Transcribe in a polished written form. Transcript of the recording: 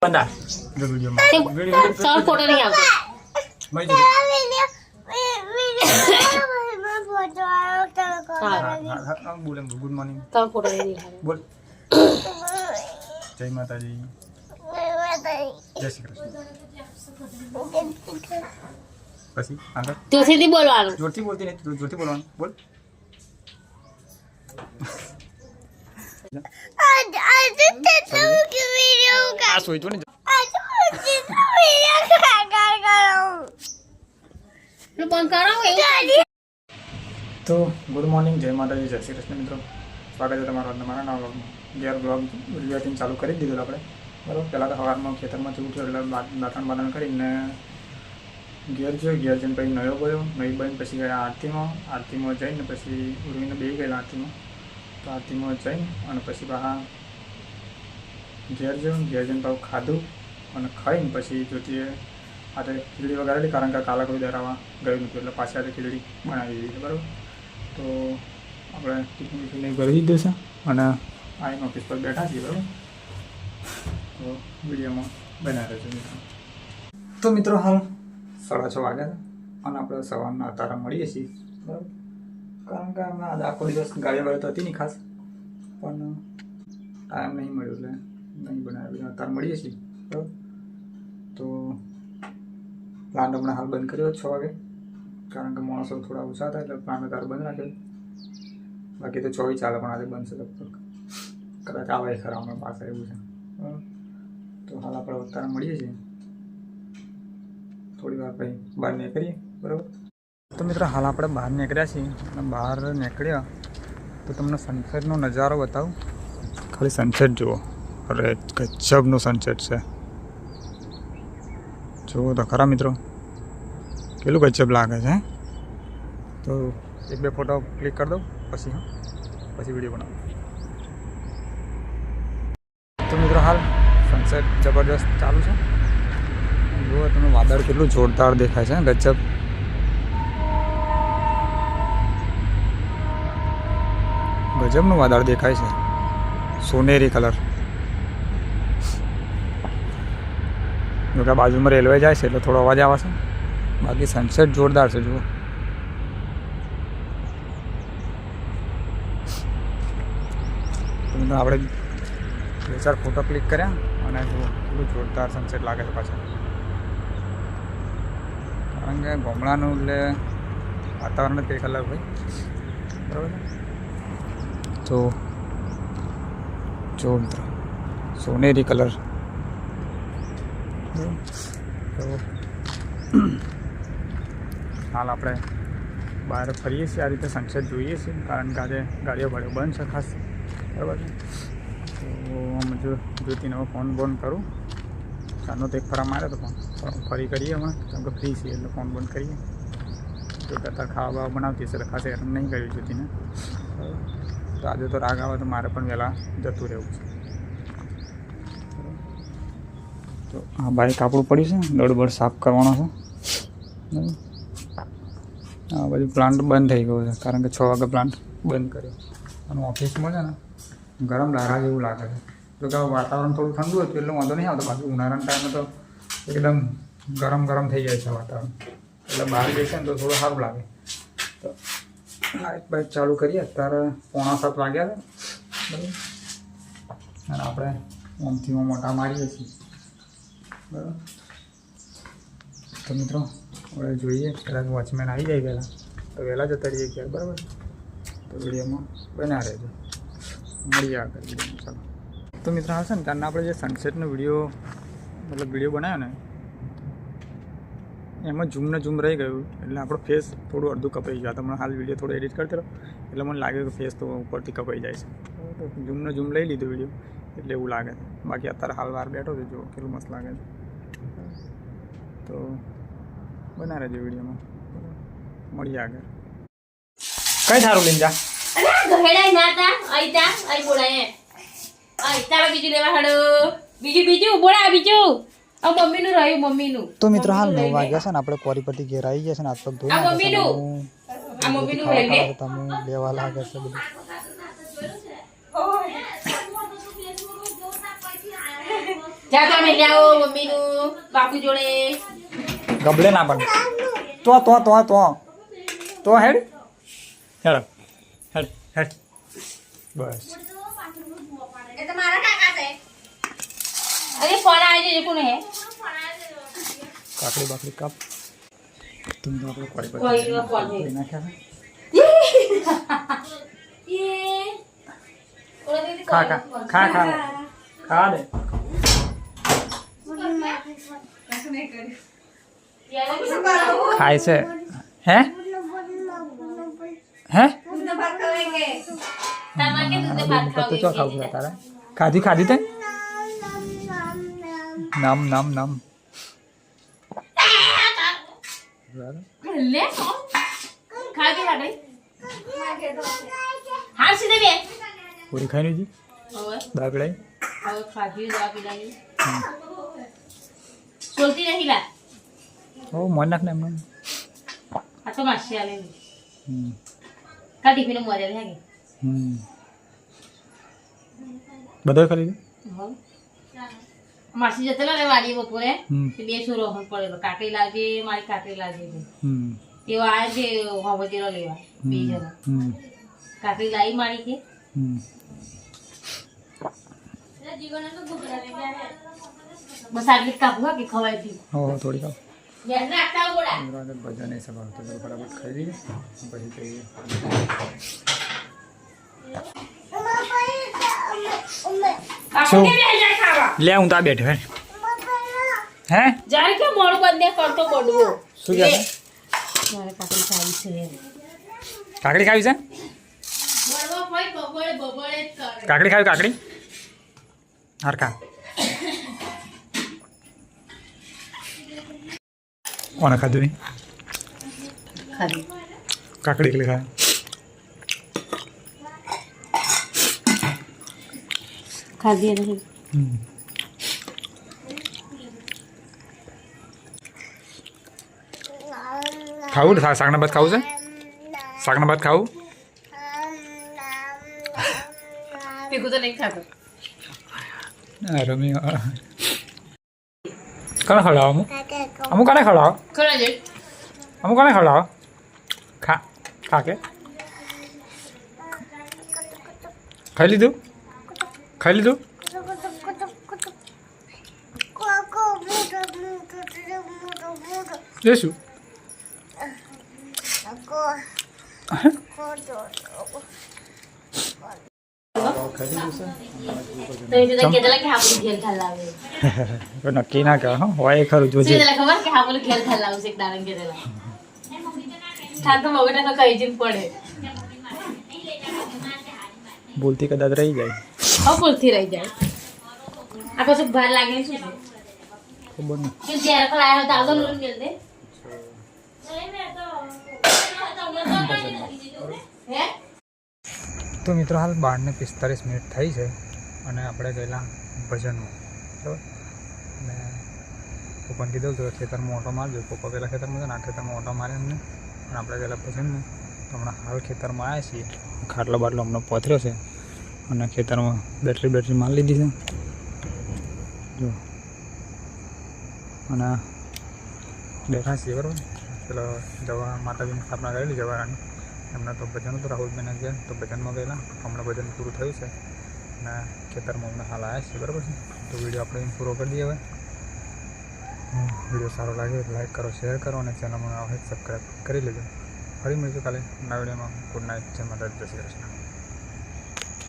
बंदा जो वीडियो में सर फोटो नहीं आता मैं हाँ बोले गुड मॉर्निंग सर फोटो नहीं दिखा बोल जय माता जी जय श्री कृष्ण પછી આગળ જોરથી બોલવાનું જોરથી બોલતી નહીં જોરથી બોલવાનું બોલ આ સોઈતો ને બંધ કરો તો ગુડ મોર્નિંગ જય માતાજી જય શ્રી કૃષ્ણ મિત્રો સ્વાગત છે તમારું તમારા નવા બ્લોગમાં ગેર બ્લોગ રિવ્યુટિંગ ચાલુ કરી દીધું આપણે બરાબર પહેલાં તો સવારમાં ખેતરમાંથી ઉઠ્યો એટલે દાંતણ બાંધણ કરીને ઘેર જોયો ઘેર જઈને પછી નયો ગયો નહીં બહીને પછી ગયા આરતીમાં જઈને પછી ઉર્વીને બે ગયેલા આરતીમાં તો આરતીમાં જઈને અને પછી પાછા ઘેર જઈને પાછું ખાધું અને ખાઈને પછી જોતીએ આજે ખીચડી વગાડેલી કારણ કે કાલા કોઈ દરાવા ગયું નહોતું એટલે પાછી આજે ખીચડી બનાવી દીધી બરાબર તો આપણે ટિફિન કરી દીધું છે અને આવીને ઓફિસ પર બેઠા છીએ બરાબર તો વિડીયોમાં બનાવી રહ્યો છું મિત્રો તો મિત્રો હાલ 6:30 વાગ્યા અને આપણે સવારના અતારા મળીએ છીએ બરાબર કારણ કે અમે આજે આખો દિવસ ગાડી તો હતી નહીં ખાસ પણ ટાઈમ નહીં મળ્યો એટલે નહીં બનાવ્યું અત્યારે મળીએ છીએ બરાબર તો પ્લાન્ટ હમણાં હાલ બંધ કર્યો 6 વાગે કારણ કે માણસો થોડા ઓછા હતા એટલે પ્લાન્ટ અત્યારે બંધ રાખ્યો બાકી તો 6 ચાલે પણ આજે બંધ છે લગભગ કદાચ આવે ખરા હમણાં પાસે એવું છે બરાબર તો હાલ આપણે અત્યારે મળીએ છીએ થોડી વાર પછી બહાર નીકળીએ બરાબર તો મિત્રો હાલ આપણે બહાર નીકળ્યા છીએ અને બહાર નીકળ્યા તો તમને સનસેટનો નજારો બતાવું ખાલી સનસેટ જુઓ અરે ગજબનો સનસેટ છે જુઓ તો ખરા મિત્રો કેટલું ગજબ લાગે છે તો 1-2 ફોટો ક્લિક કરી દઉં પછી વિડીયો બનાવું તો મિત્રો હાલ સનસેટ જબરજસ્ત ચાલુ છે જુઓ તમે વાદળ કેટલું જોરદાર દેખાય છે ગજબ ગજબનું વાદળ દેખાય છે સોનેરી કલર જો કે બાજુમાં રેલવે જાય છે એટલે થોડો અવાજ આવે છે બાકી સનસેટ જોરદાર છે જુઓ આપણે 2-4 ફોટો ક્લિક કર્યા અને જુઓ કેટલું જોરદાર સનસેટ લાગે છે પાછળ કારણ કે ગામડાનું એટલે વાતાવરણ જ કંઈક અલગ હોય બરાબર તો જો મિત્રો સોનેરી કલર તો હાલ આપણે બહાર ફરીએ છીએ આ રીતે સનસેટ જોઈએ છીએ કારણ કે આજે ગાડીઓ બંધ છે ખાસ બરાબર તો હું જ્યોતિને ફોન કરું ચાલો તો એક ફરા માર્યો તો પણ ફરી કરીએ હમણાં કેમ કે ફ્રી છીએ એટલે ફોન બંધ કરીએ જો કે અત્યારે ખાવા બાવા બનાવતી હશે એટલે ખાસ હેરાન નહીં કર્યું જ્યોતિને તો આજે તો રાગ આવે તો મારે પણ વહેલા જતું રહેવું છે તો આ બાઈક આપણું પડ્યું છે દોડબડ સાફ કરવાનો છે આ બધું પ્લાન્ટ બંધ થઈ ગયો છે કારણ કે 6 વાગે પ્લાન્ટ બંધ કર્યો અને ઓફિસમાં છે ને ગરમ લારા જેવું લાગે છે જો કે વાતાવરણ થોડું ઠંડુ હતું એટલે વાંધો નહીં આવતો બાકી ઉનાળાના ટાઈમે તો એકદમ ગરમ થઈ જાય છે વાતાવરણ એટલે બહાર જઈશે ને તો થોડું સારું લાગે તો લાઇટ બાઇટ ચાલુ કરીએ અત્યારે 6:45 વાગ્યા છે બરાબર અને આપણે ઓમથી મોટા મારીએ છીએ બરાબર તો મિત્રો હવે જોઈએ કદાચ વોચમેન આવી જાય પહેલાં તો વહેલા જતા રહીએ ક્યારે બરાબર તો વિડીયોમાં બના રહેજો મળીએ આગળ વિડીયોમાં ચાલો તો મિત્રો હાલ છે ને ત્યારના આપણે જે સનસેટનો વિડીયો બનાવ્યો ને એમાં ઝૂમ રહી ગયું એટલે આપણો ફેસ થોડું અડધું કપાઈ ગયું તમને હાલ વિડીયો થોડો એડિટ કરતો રહ્યો એટલે મને લાગે કે ફેસ તો ઉપરથી કપાઈ જાય છે તો ઝૂમ લઈ લીધું વિડીયો એટલે એવું લાગે છે બાકી અત્યારે હાલ વાર બેઠો છે જો કેટલું મસ્ત લાગે છે તો બના રહેજો વિડીયોમાં મળીએ આગળ કઈ થારું લઈને જા તો મિત્રો હાલ 9 વાગ્યા છે ને આપણે કોરી પરથી ઘેર આવી ગયા છે ને હાથ પગ ધોઈ તમે લેવા લાગે છે બધું જા તમે લઈ આવો મમ્મીનું બાપુ જોડે. ગબલે ના પણ તો હેડ હેડ હેડ હેડ બસ એ તો મારા કાકા છે. અરે ફોન આવી જશે કોને હે કાકડી બાકડી કાપ તું તો આપણે કોઈ કોઈ નો ફોન છે. નાખ્યા એ ઓલા દીદી ખા ખા ખા ખા ખા દે ખાય છે હે હે તમારે કે દૂધ ભાત તો ચો ખાવું છે તારે ખાધી તે નામ લે ખાધી લાગે હા સીધે બે પૂરી ખાઈ લીધી હવે દાબડાઈ ખાધી દવા પીલાવી સોલતી નહીં લા ઓ મન નાખ ને એમને આ તો માસી આલે હમ કા ટિફિન મોરે લે કે બધો ખાલી માસી જતેલા રે વાડી બપોરે હમ. તે બે સુરો હમ પડેલો કાકડી લાવજે મારી કાકડી લાવજે હમ એવો આ જે હોવજેરો લેવા બે જણા હમ કાકડી લાવી મારી કે હમ બસ આટલી કાપવા કે ખવાય થી હો થોડી ખાવ ધ્યાન રાખતા ગોડા ભજન નહીં સભા તો ફટાફટ ખાઈ લઈએ પછી કહીએ શું? લે હું તો આ બેઠો હે જ્યારે કે મોડું બંને કરતો બડવો શું કહે છે? મારે કાકડી ખાવી છે કાકડી ખાવી છે બડવો કોઈ બબડે જ કરે કાકડી ખાવી કાકડી હરખા કોને ખાધું નહીં ખાધી કાકડી એકલી ખાય ખાધી નહીં ખાવું શાકના ભાત ખાવું છે શાકના ભાત ખાવું પીકું તો નહીં ખાતો રમી કોને ખવડાવો અમુક કોને ખવડાવો ખરા જઈ અમુક કોને ખવડાવો ખા ખા કે ખાઈ લીધું જઈશું તો એ તો કેતલા કે હાપું ઘેર ખાલાવે નક્કી ના કહો હોય ખરું જોજે કેતલા ખબર કે હાપું ઘેર ખાલાવે છે દારંગ કેતલા થા તો મગના તો કઈ જીન પડે બોલતી કદાચ રહી જાય હા બોલતી રહી જાય આ પછી ભાર લાગે ને શું છે ખબર નહીં કે જ્યારે ખલાયો તો આગળ લૂન મેલ દે હે તો મિત્રો હાલ 12:45 થઈ છે અને આપણે ગયેલા ભજનમાં બરાબર અને પપ્પાને કીધું તો ખેતરમાં ઓટો મારજો પપ્પા પહેલાં ખેતરમાં છે ને આ ખેતરમાં ઓટો મારે એમને અને આપણે ગયેલા ભજનમાં તો હમણાં હાલ ખેતરમાં આવ્યા છીએ ખાટલો બાટલો હમણાં પથર્યો છે અને ખેતરમાં બેટરી મારી લીધી છે જો અને બેઠા છીએ બરાબર પેલો માતાજીની સ્થાપના કરેલી જવારાની એમના તો ભજન હતું રાહુલબેન ગયા તો ભજનમાં ગયેલા હમણાં ભજન પૂરું થયું છે અને ખેતરમાં હમણાં હાલ આવ્યા છે બરાબર છે તો વિડીયો આપણે પૂરો કરી દઈએ હવે વિડીયો સારો લાગે લાઈક કરો શેર કરો અને ચેનલમાં આવે સબસ્ક્રાઈબ કરી લેજો ફરી મળીશું કાલે નવા વિડીયોમાં ગુડ નાઇટ જય માતાજી જય શ્રી કૃષ્ણ